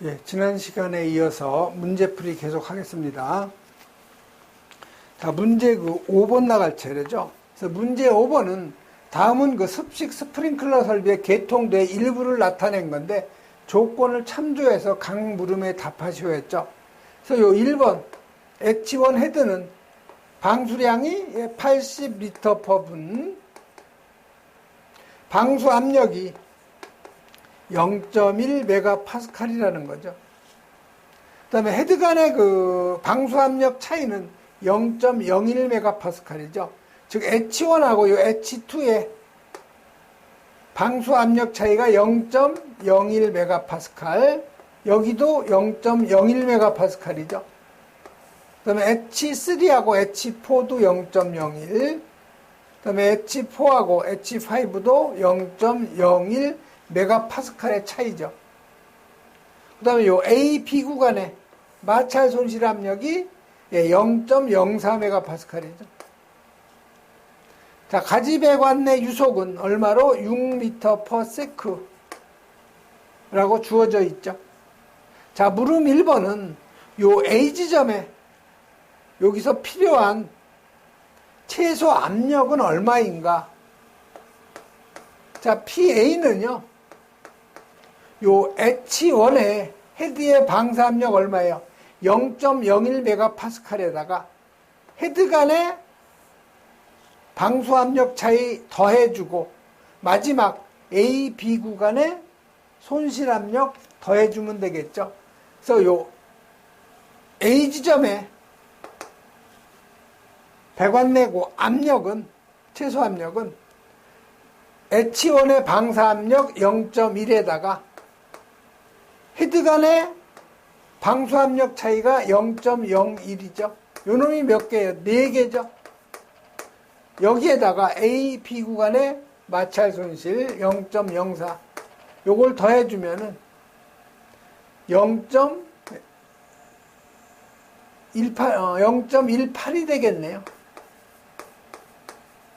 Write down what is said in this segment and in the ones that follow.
예, 지난 시간에 이어서 문제풀이 계속 하겠습니다. 자, 문제 5번 나갈 차례죠. 그래서 문제 5번은 다음은 그 습식 스프링클러 설비의 개통대 일부를 나타낸 건데 조건을 참조해서 각 물음에 답하시오 했죠. 그래서 요 1번 H1 헤드는 방수량이 80리터/분, 방수 압력이 0.1메가파스칼이라는 거죠. 그 다음에 헤드 간의 그 방수 압력 차이는 0.01메가파스칼이죠. 즉 H1하고 요 H2의 방수 압력 차이가 0.01메가파스칼, 여기도 0.01메가파스칼이죠. 그 다음에 H3하고 H4도 0.01, 그 다음에 H4하고 H5도 0.01메가파스칼의 차이죠. 그 다음에 요 A, B 구간의 마찰 손실 압력이 0.04메가파스칼이죠. 자, 가지배관 내 유속은 얼마로? 6m/s 라고 주어져 있죠. 자, 물음 1번은 요 A 지점에 여기서 필요한 최소 압력은 얼마인가? 자, PA는요, 요 H1의 헤드의 방사 압력 얼마예요? 0.01메가파스칼에다가 헤드 간의 방수 압력 차이 더해주고 마지막 A, B 구간의 손실 압력 더해주면 되겠죠. 그래서 요 A 지점에 배관 내고 압력은, 최소 압력은 H1의 방사 압력 0.1에다가 헤드 간의 방수 압력 차이가 0.01이죠. 요 놈이 몇 개예요? 4개죠. 여기에다가 A, B 구간의 마찰 손실 0.04, 요걸 더해주면은 0.18이 되겠네요.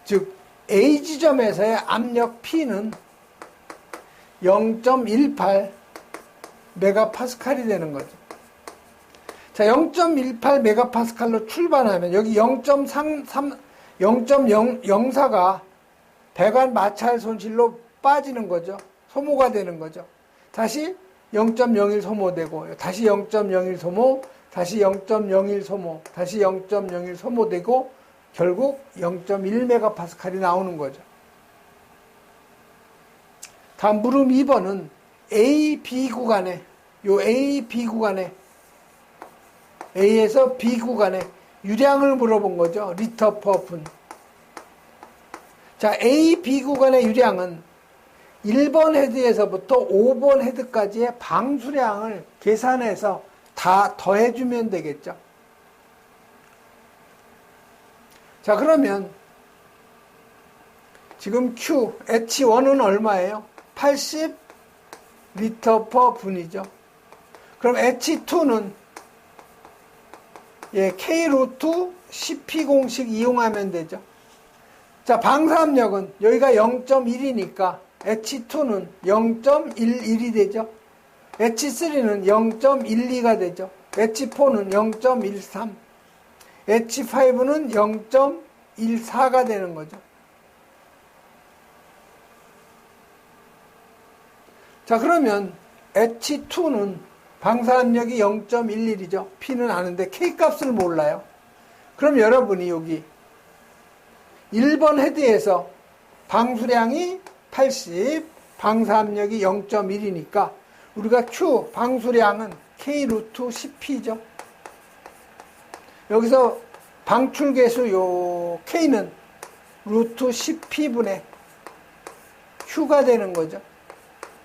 즉 A 지점에서의 압력 P는 0.18 메가파스칼이 되는 거죠. 자, 0.18 메가파스칼로 출발하면 여기 0.04가 배관 마찰 손실로 빠지는 거죠. 소모가 되는 거죠. 다시 0.01 소모되고, 다시 0.01 소모, 다시 0.01 소모, 다시 0.01 소모되고, 결국 0.1메가파스칼이 나오는 거죠. 다음 물음 2번은 A, B 구간에, 요 A, B 구간에, A에서 B 구간에 유량을 물어본 거죠. 리터/분. 자, A, B 구간의 유량은 1번 헤드에서부터 5번 헤드까지의 방수량을 계산해서 다 더해주면 되겠죠. 자, 그러면 지금 Q, H1은 얼마예요? 80리터/분이죠. 그럼 H2는 K 루트 CP 공식 이용하면 되죠. 자, 방사압력은 여기가 0.1이니까 H2는 0.11이 되죠. H3는 0.12가 되죠. H4는 0.13, H5는 0.14가 되는 거죠. 자, 그러면 H2는 방사압력이 0.11이죠. P는 아는데 K값을 몰라요. 그럼 여러분이 여기 1번 헤드에서 방수량이 80, 방사압력이 0.1이니까 우리가 Q, 방수량은 K 루트 CP죠. 여기서 방출계수 요 K는 루트 CP분의 Q가 되는 거죠.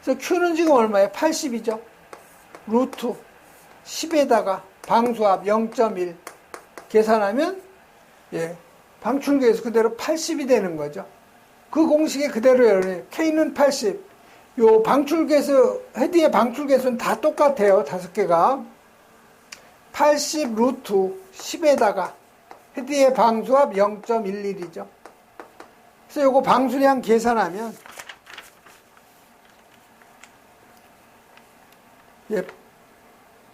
그래서 Q는 지금 얼마예요? 80이죠. 루트 10에다가 방수압 0.1 계산하면 방출계수 그대로 80이 되는 거죠. 그 공식에 그대로 열어요. K는 80. 요 방출계수, 헤드의 방출계수는 다 똑같아요. 5개가. 80 루트 10에다가 헤드의 방수압 0.11이죠. 그래서 요거 방수량 계산하면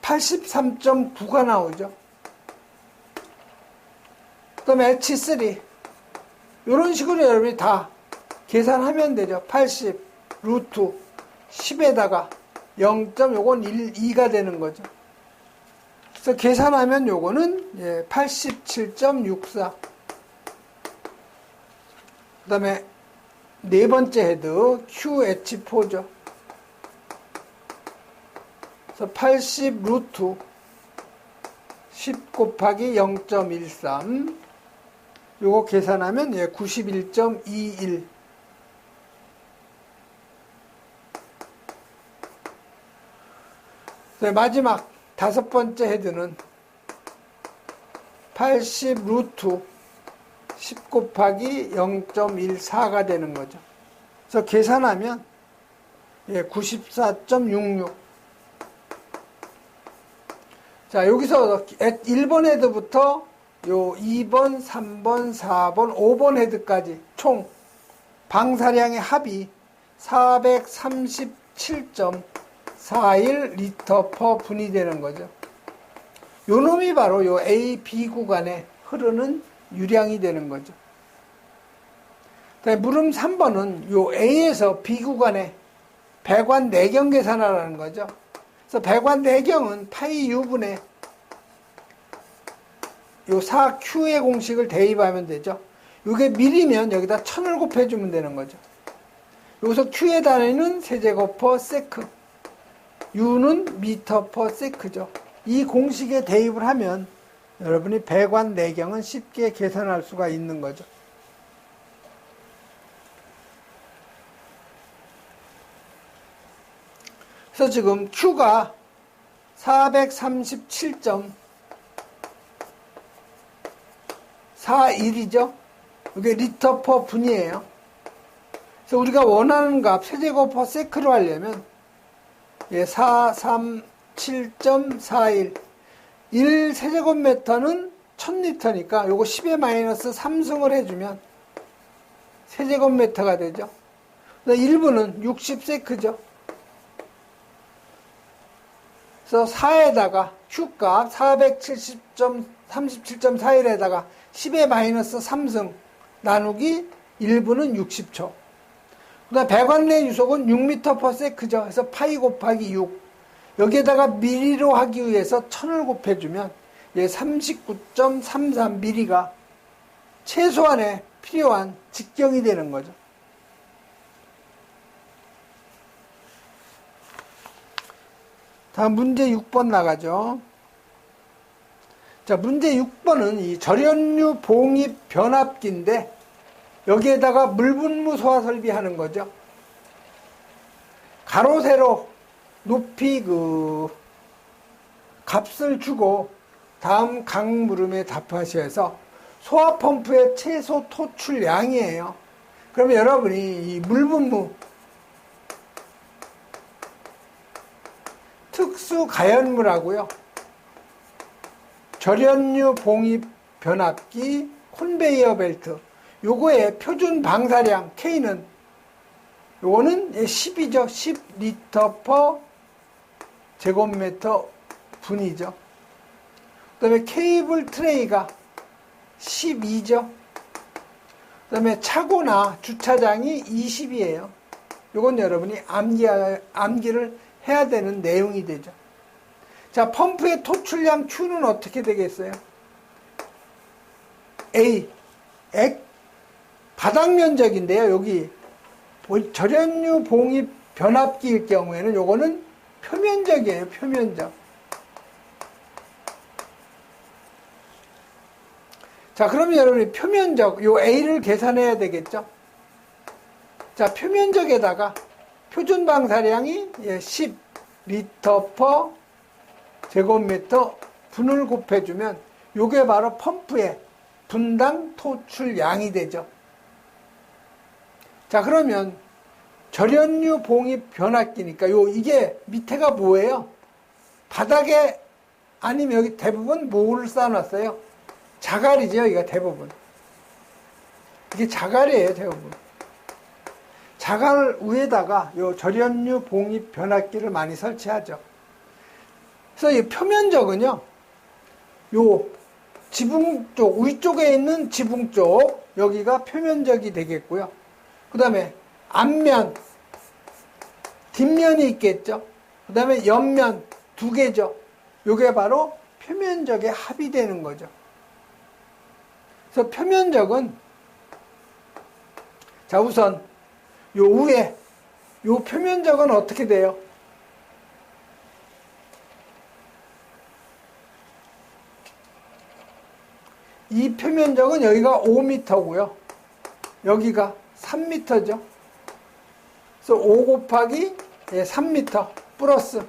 83.9가 나오죠. 그 다음에 H3 이런 식으로 여러분이 다 계산하면 되죠. 80 루트 10에다가 0. 요건 2가 되는 거죠. 그래서 계산하면 요거는 87.64. 그 다음에 네 번째 헤드 QH4죠. 그래서 80 루트 10 곱하기 0.13 요거 계산하면 91.21. 마지막 다섯 번째 헤드는 80 루트 10 곱하기 0.14가 되는 거죠. 그래서 계산하면 94.66. 자, 여기서 1번 헤드부터 요 2번, 3번, 4번, 5번 헤드까지 총 방사량의 합이 437.41 리터 퍼 분이 되는 거죠. 요 놈이 바로 요 A, B 구간에 흐르는 유량이 되는 거죠. 물음 3번은 요 A에서 B 구간에 배관 내경 계산하라는 거죠. 그래서 배관 내경은 파이 U분의 요 4Q의 공식을 대입하면 되죠. 요게 밀이면 여기다 1000을 곱해주면 되는 거죠. 여기서 Q의 단위는 세제곱 퍼 세크, U는 미터 퍼 세크죠. 이 공식에 대입을 하면 여러분이 배관 내경은 쉽게 계산할 수가 있는 거죠. 그래서 지금 Q가 437.41이죠. 이게 리터 퍼 분이에요. 그래서 우리가 원하는 값 세제곱 퍼 세크로 하려면 437.41 1 세제곱미터는 1000리터니까 요거 10의 마이너스 3승을 해주면 세제곱미터가 되죠. 1분은 60세크죠. 그래서 4에다가 Q값 470.37.41에다가 10의 마이너스 3승 나누기 1분은 60초. 그 다음 배관 내 유속은 6m per sec죠. 그래서 파이 곱하기 6. 여기에다가 미리로 하기 위해서 1000을 곱해주면 39.33mm가 최소한의 필요한 직경이 되는 거죠. 다음 문제 6번 나가죠. 자, 문제 6번은 이 절연류 봉입 변압기인데 여기에다가 물분무 소화 설비하는 거죠. 가로 세로 높이 값을 주고 다음 각 물음에 답하셔서 소화 펌프의 최소 토출량이에요. 그러면 여러분이 이 물분무 특수 가연물하고요, 절연류 봉입 변압기 컨베이어 벨트 요거의 표준 방사량 K는 요거는 10이죠. 10리터 퍼 제곱미터 분이죠. 그 다음에 케이블 트레이가 12죠. 그 다음에 차고나 주차장이 20이에요. 요건 여러분이 암기를 해야 되는 내용이 되죠. 자, 펌프의 토출량 Q는 어떻게 되겠어요? A, 바닥 면적인데요. 여기 절연류 봉입 변압기일 경우에는 요거는 표면적이에요. 표면적. 자, 그러면 여러분이 표면적 요 A를 계산해야 되겠죠. 자, 표면적에다가 표준 방사량이 10리터 퍼 제곱미터 분을 곱해주면 요게 바로 펌프의 분당 토출량이 되죠. 자, 그러면 절연류 봉입 변압기니까 이게 밑에가 뭐예요? 바닥에 아니면 여기 대부분 뭐를 쌓아놨어요? 자갈이죠. 여기가 대부분. 이게 자갈이에요. 대부분. 자갈 위에다가 요 절연류 봉입 변압기를 많이 설치하죠. 그래서 이 표면적은요, 요 지붕 쪽, 위쪽에 있는 지붕 쪽, 여기가 표면적이 되겠고요. 그 다음에 앞면, 뒷면이 있겠죠. 그 다음에 옆면 두 개죠. 요게 바로 표면적의 합이 되는 거죠. 그래서 표면적은, 자, 우선 요 위에 요 표면적은 어떻게 돼요? 이 표면적은 여기가 5m고요. 여기가 3m죠. 그래서 5 곱하기 3m 플러스,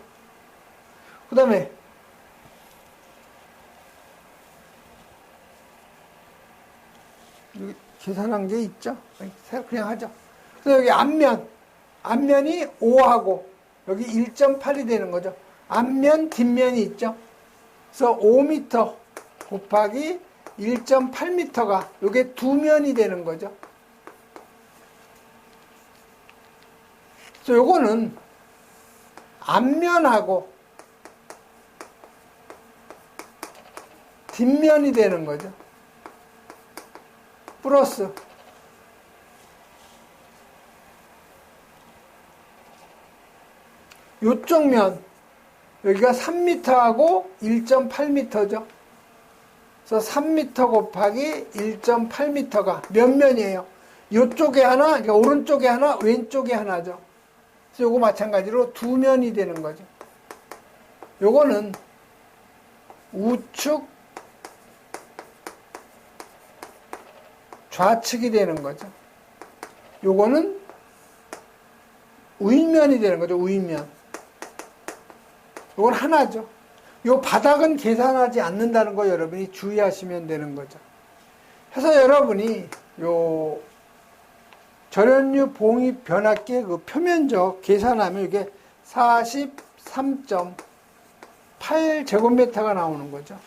그 다음에 여기 계산한 게 있죠? 그냥 하죠. 그래서 여기 앞면이 5하고 여기 1.8이 되는 거죠. 앞면, 뒷면이 있죠. 그래서 5m 곱하기 1.8m가 이게 두 면이 되는 거죠. 그래서 요거는 앞면하고 뒷면이 되는 거죠. 플러스 요쪽 면 여기가 3m하고 1.8m죠. 그래서 3m 곱하기 1.8m가 몇 면이에요? 요쪽에 하나, 그러니까 오른쪽에 하나, 왼쪽에 하나죠. 그래서 요거 마찬가지로 두 면이 되는 거죠. 요거는 우측, 좌측이 되는 거죠. 요거는 우윗면이 되는 거죠. 우윗면. 요건 하나죠. 요 바닥은 계산하지 않는다는 거 여러분이 주의하시면 되는 거죠. 그래서 여러분이 요 절연유 봉이 변압기의 그 표면적 계산하면 이게 43.8제곱미터가 나오는 거죠.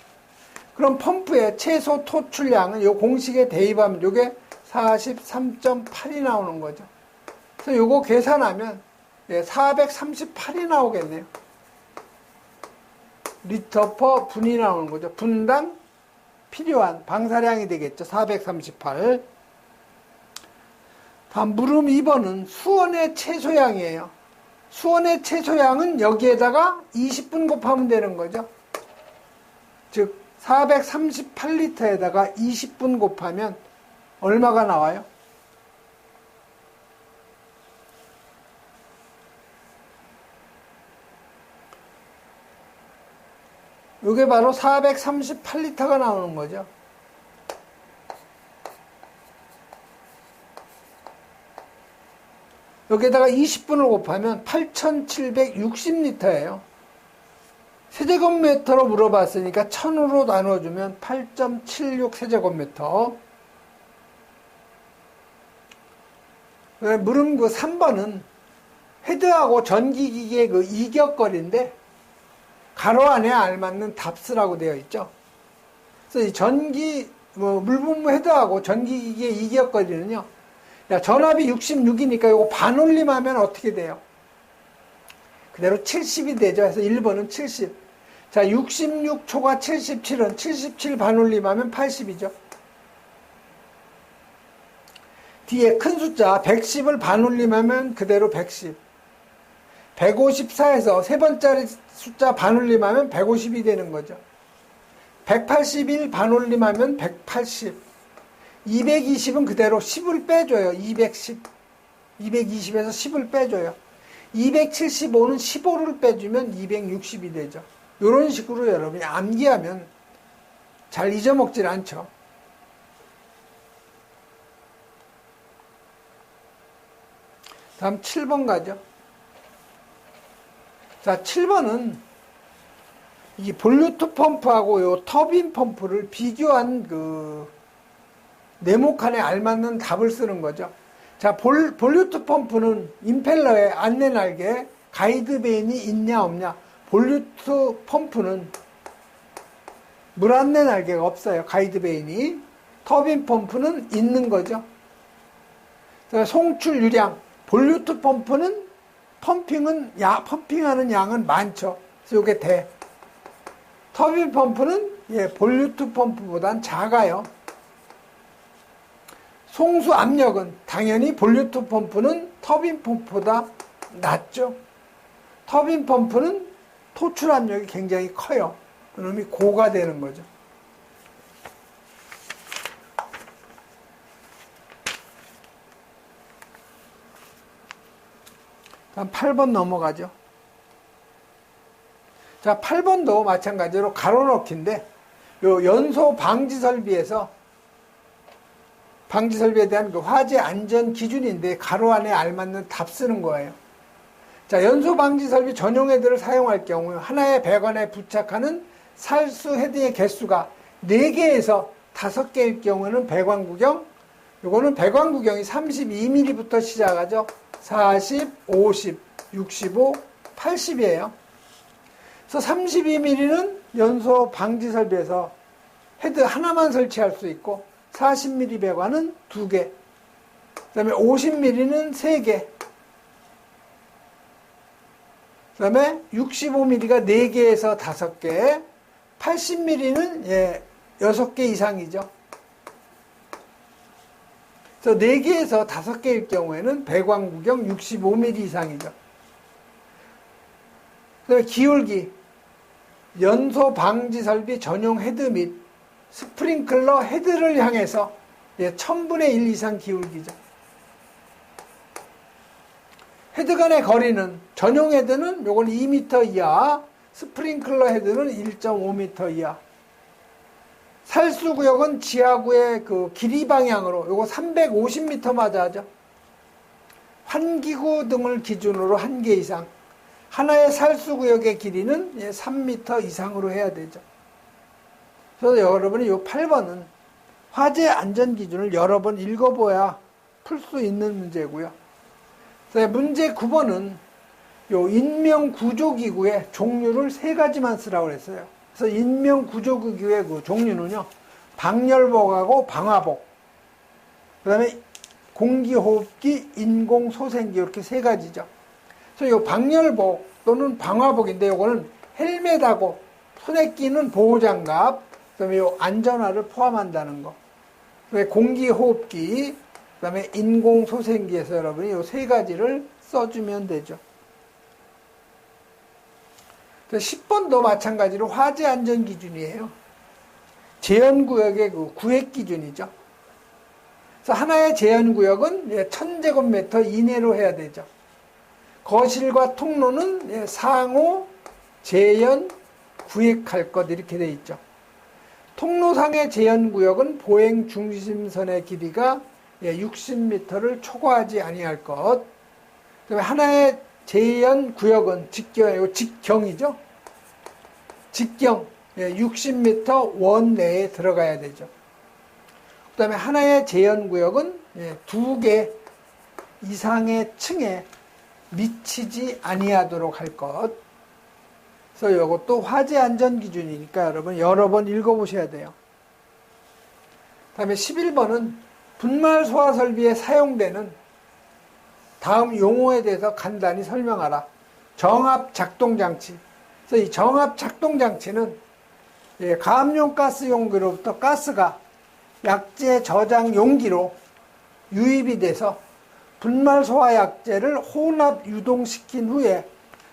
그럼 펌프의 최소 토출량은 요 공식에 대입하면 요게 43.8이 나오는 거죠. 그래서 요거 계산하면 438이 나오겠네요. 리터 퍼 분이 나오는 거죠. 분당 필요한 방사량이 되겠죠. 438. 다음 물음 2번은 수원의 최소량이에요. 수원의 최소량은 여기에다가 20분 곱하면 되는 거죠. 즉 438리터에다가 20분 곱하면 얼마가 나와요? 이게 바로 438리터가 나오는 거죠. 여기에다가 20분을 곱하면 8760리터예요. 세제곱미터로 물어봤으니까 1000으로 나눠주면 8.76 세제곱미터. 물음 그 3번은 헤드하고 전기기기의 그 이격거리인데 가로 안에 알맞는 답스라고 되어 있죠. 그래서 이 물분무 헤드하고 전기기기의 이격거리는요. 야, 전압이 66이니까 이거 반올림하면 어떻게 돼요? 그대로 70이 되죠. 그래서 1번은 70. 자, 66초가 77은 77 반올림하면 80이죠. 뒤에 큰 숫자 110을 반올림하면 그대로 110. 154에서 세 번짜리 숫자 반올림하면 150이 되는 거죠. 181 반올림하면 180. 220은 그대로 10을 빼줘요. 210. 220에서 10을 빼줘요. 275는 15를 빼주면 260이 되죠. 이런 식으로 여러분이 암기하면 잘 잊어먹질 않죠. 다음 7번 가죠. 자, 7번은 이 볼루트 펌프하고 요 터빈 펌프를 비교한 그 네모칸에 알맞는 답을 쓰는 거죠. 자, 볼루트 펌프는 임펠러에 안내 날개, 가이드 베인이 있냐 없냐. 볼루트 펌프는 물 안내 날개가 없어요. 가이드 베인이. 터빈 펌프는 있는 거죠. 송출 유량. 볼루트 펌프는 펌핑하는 양은 많죠. 그래서 이게 대. 터빈 펌프는 볼류트 펌프보단 작아요. 송수 압력은 당연히 볼류트 펌프는 터빈 펌프보다 낮죠. 터빈 펌프는 토출 압력이 굉장히 커요. 그놈이 고가 되는 거죠. 다음 8번 넘어가죠. 자, 8번도 마찬가지로 가로넣기인데, 요 연소 방지 설비에서 방지 설비에 대한 그 화재 안전 기준인데 가로 안에 알맞는 답 쓰는 거예요. 자, 연소 방지 설비 전용 헤드를 사용할 경우 하나의 배관에 부착하는 살수 헤드의 개수가 4개에서 5개일 경우는 배관 구경, 요거는 배관 구경이 32mm부터 시작하죠. 40, 50, 65, 80이에요. 그래서 32mm는 연소 방지 설비에서 헤드 하나만 설치할 수 있고 40mm 배관은 2개, 그 다음에 50mm는 3개, 그 다음에 65mm가 4개에서 5개, 80mm는 6개 이상이죠. 그래서 4개에서 5개일 경우에는 배관 구경 65mm 이상이죠. 그 다음에 기울기, 연소 방지 설비 전용 헤드 및 스프링클러 헤드를 향해서 1000분의 1 이상 기울기죠. 헤드 간의 거리는 전용 헤드는 요건 2m 이하, 스프링클러 헤드는 1.5m 이하. 살수 구역은 지하구의 그 길이 방향으로 요거 350m 맞아죠. 환기구 등을 기준으로 1개 이상. 하나의 살수 구역의 길이는 3m 이상으로 해야 되죠. 그래서 여러분이 요 8번은 화재 안전 기준을 여러 번 읽어봐야 풀 수 있는 문제고요. 문제 9번은 요 인명 구조기구의 종류를 3가지만 쓰라고 했어요. 그래서 인명 구조기구의 그 종류는요, 방열복하고 방화복, 그 다음에 공기호흡기, 인공소생기 이렇게 3가지죠. 그래서 요 방열복 또는 방화복인데 요거는 헬멧하고 손에 끼는 보호장갑, 그 다음에 요 안전화를 포함한다는 거. 공기호흡기, 그 다음에 인공소생기에서 여러분이 요 3가지를 써주면 되죠. 10번도 마찬가지로 화재 안전 기준이에요. 제한구역의 그 구획 기준이죠. 그래서 하나의 제한구역은 1000제곱미터 이내로 해야 되죠. 거실과 통로는 상호, 제연, 구획할 것 이렇게 돼 있죠. 통로상의 제한구역은 보행 중심선의 길이가 60m를 초과하지 아니할 것. 그다음에 하나의 제한구역은 직경이죠. 직경 60m 원 내에 들어가야 되죠. 그 다음에 하나의 제한구역은 2개 이상의 층에 미치지 아니하도록 할 것. 그래서 이것도 화재 안전 기준이니까 여러분 여러 번 읽어보셔야 돼요. 그 다음에 11번은 분말 소화 설비에 사용되는 다음 용어에 대해서 간단히 설명하라. 정압 작동장치. 그래서 이 정압 작동장치는 가압용 가스 용기로부터 가스가 약재 저장 용기로 유입이 돼서 분말 소화 약재를 혼합 유동시킨 후에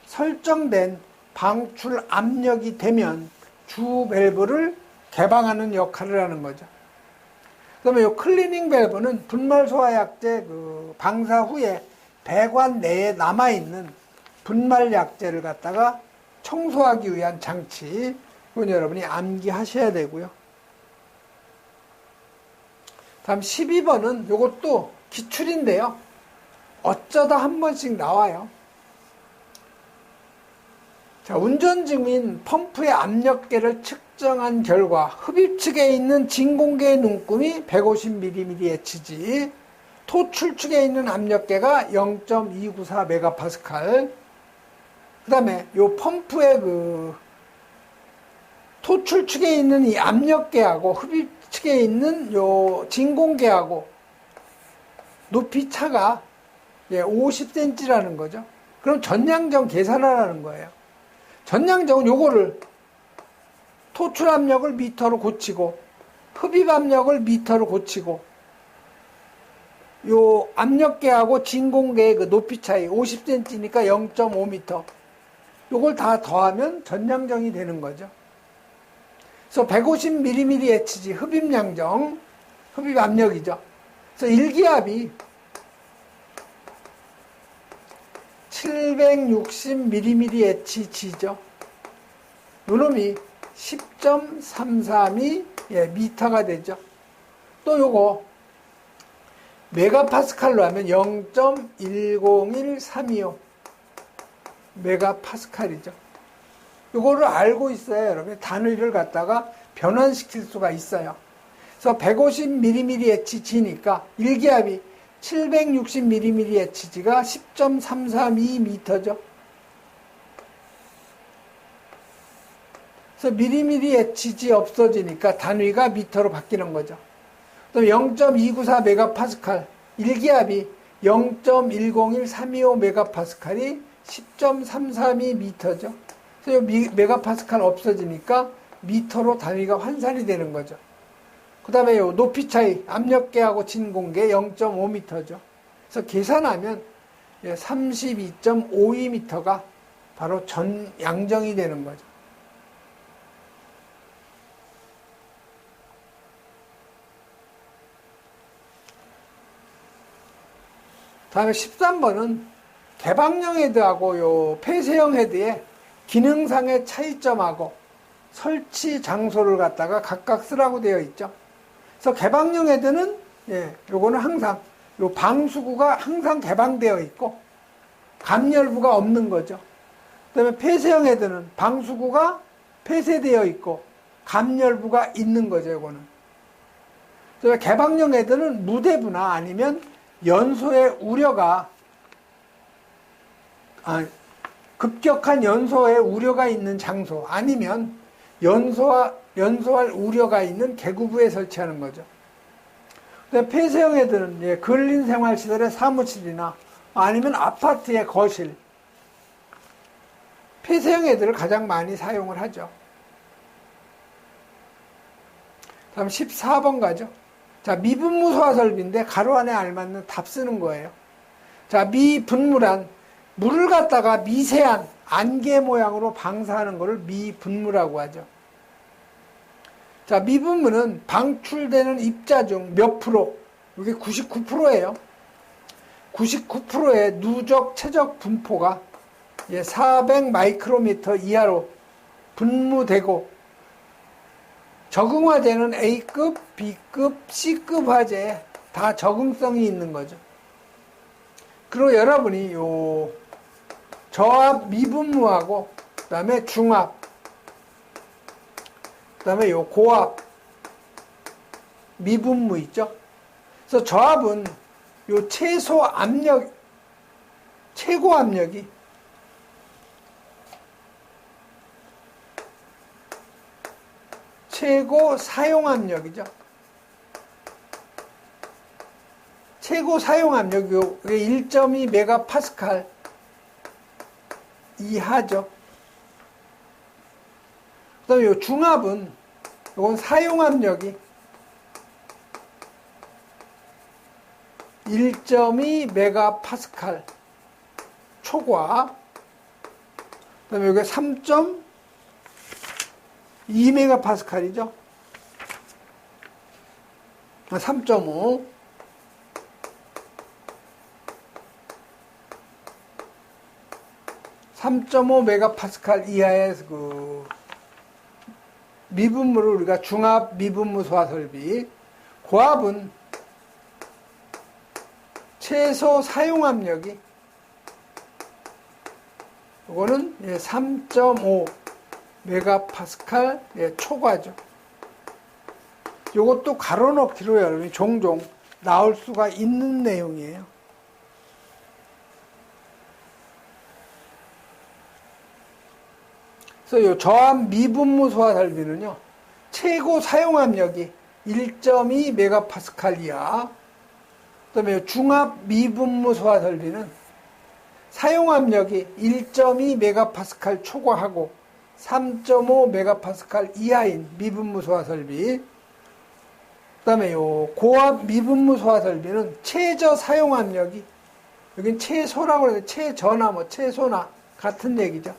설정된 방출 압력이 되면 주 밸브를 개방하는 역할을 하는 거죠. 그다음에 이 클리닝 밸브는 분말 소화 약재 그 방사 후에 배관 내에 남아있는 분말 약재를 갖다가 청소하기 위한 장치. 이건 여러분이 암기하셔야 되고요. 다음 12번은 이것도 기출인데요. 어쩌다 한 번씩 나와요. 자, 운전 중인 펌프의 압력계를 측정한 결과 흡입 측에 있는 진공계의 눈금이 150mmHg, 토출 측에 있는 압력계가 0.294MPa. 그 다음에 요 펌프의 그 토출 측에 있는 이 압력계하고 흡입 측에 있는 요 진공계하고 높이 차가 50cm라는 거죠. 그럼 전량정 계산하라는 거예요. 전량정은 요거를 토출 압력을 미터로 고치고 흡입 압력을 미터로 고치고 요 압력계하고 진공계의 그 높이 차이 50cm니까 0.5m 요걸 다 더하면 전량정이 되는 거죠. 그래서 150mmHg 흡입량정, 흡입 압력이죠. 그래서 일기압이 760mmHg죠. 요놈이 10.332 미터가 되죠. 또 요거 메가파스칼로 하면 0.101325 메가파스칼이죠. 요거를 알고 있어야 여러분 단위를 갖다가 변환시킬 수가 있어요. 그래서 150mmHg니까 일기압이 760mmHg가 10.332m죠. 그래서 mmHg 없어지니까 단위가 미터로 바뀌는 거죠. 그럼 0.294 메가파스칼, 일기압이 0.101325 메가파스칼이 10.332 미터죠. 그래서 메가파스칼 없어지니까 미터로 단위가 환산이 되는 거죠. 그 다음에 요 높이 차이, 압력계하고 진공계 0.5m죠. 그래서 계산하면 32.52m가 바로 전양정이 되는 거죠. 다음에 13번은 개방형 헤드하고 요 폐쇄형 헤드의 기능상의 차이점하고 설치 장소를 갖다가 각각 쓰라고 되어 있죠. 그래서 개방형 헤드는 요거는 항상 요 방수구가 항상 개방되어 있고 감열부가 없는 거죠. 그다음에 폐쇄형 헤드는 방수구가 폐쇄되어 있고 감열부가 있는 거죠. 요거는. 그래서 개방형 헤드는 무대부나 아니면 연소의 우려가 급격한 연소의 우려가 있는 장소 아니면 연소할 우려가 있는 개구부에 설치하는 거죠. 폐쇄형 헤드는 근린생활시설의 사무실이나 아니면 아파트의 거실, 폐쇄형 헤드를 가장 많이 사용을 하죠. 다음 14번 가죠. 자, 미분무 소화 설비인데 가로 안에 알맞는 답 쓰는 거예요. 자, 미분무란 물을 갖다가 미세한 안개 모양으로 방사하는 것을 미분무라고 하죠. 자, 미분무는 방출되는 입자 중 몇 프로, 이게 99%예요. 99%의 누적 최적 분포가 400 마이크로미터 이하로 분무되고 적응화제는 A급, B급, C급 화재에 다 적응성이 있는 거죠. 그리고 여러분이 요 저압 미분무하고 그다음에 중압, 그다음에 요 고압 미분무 있죠. 그래서 저압은 요 최소 압력, 최고 압력이 최고 사용 압력이죠. 최고 사용 압력이 1.2 메가파스칼 이하죠. 그 다음에 요 중압은 이건 사용 압력이 1.2 메가파스칼 초과. 그 다음에 여기 3.2 메가파스칼이죠. 3.5. 3.5 메가파스칼 이하의 그 미분무를 우리가 중압 미분무 소화 설비, 고압은 최소 사용 압력이 이거는 3.5 메가파스칼 초과죠. 이것도 가로넣기로 여러분이 종종 나올 수가 있는 내용이에요. 그래서 이 저압 미분무 소화 설비는요, 최고 사용 압력이 1.2 메가파스칼 이하. 그다음에 중압 미분무 소화 설비는 사용 압력이 1.2 메가파스칼 초과하고 3.5 메가파스칼 이하인 미분무 소화 설비. 그 다음에 요 고압 미분무 소화 설비는 최저 사용 압력이, 여긴 최소라고 해서 최저나 뭐 최소나 같은 얘기죠.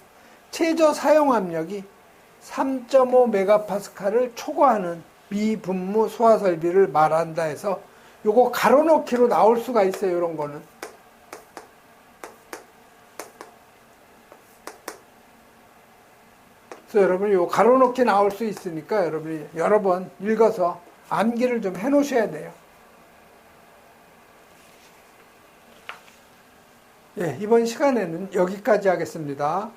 최저 사용 압력이 3.5 메가파스칼을 초과하는 미분무 소화 설비를 말한다 해서 요거 가로넣기로 나올 수가 있어요. 이런 거는. 그래서 여러분이 요 가로넣기 나올 수 있으니까 여러분이 여러 번 읽어서 암기를 좀 해 놓으셔야 돼요. 예, 이번 시간에는 여기까지 하겠습니다.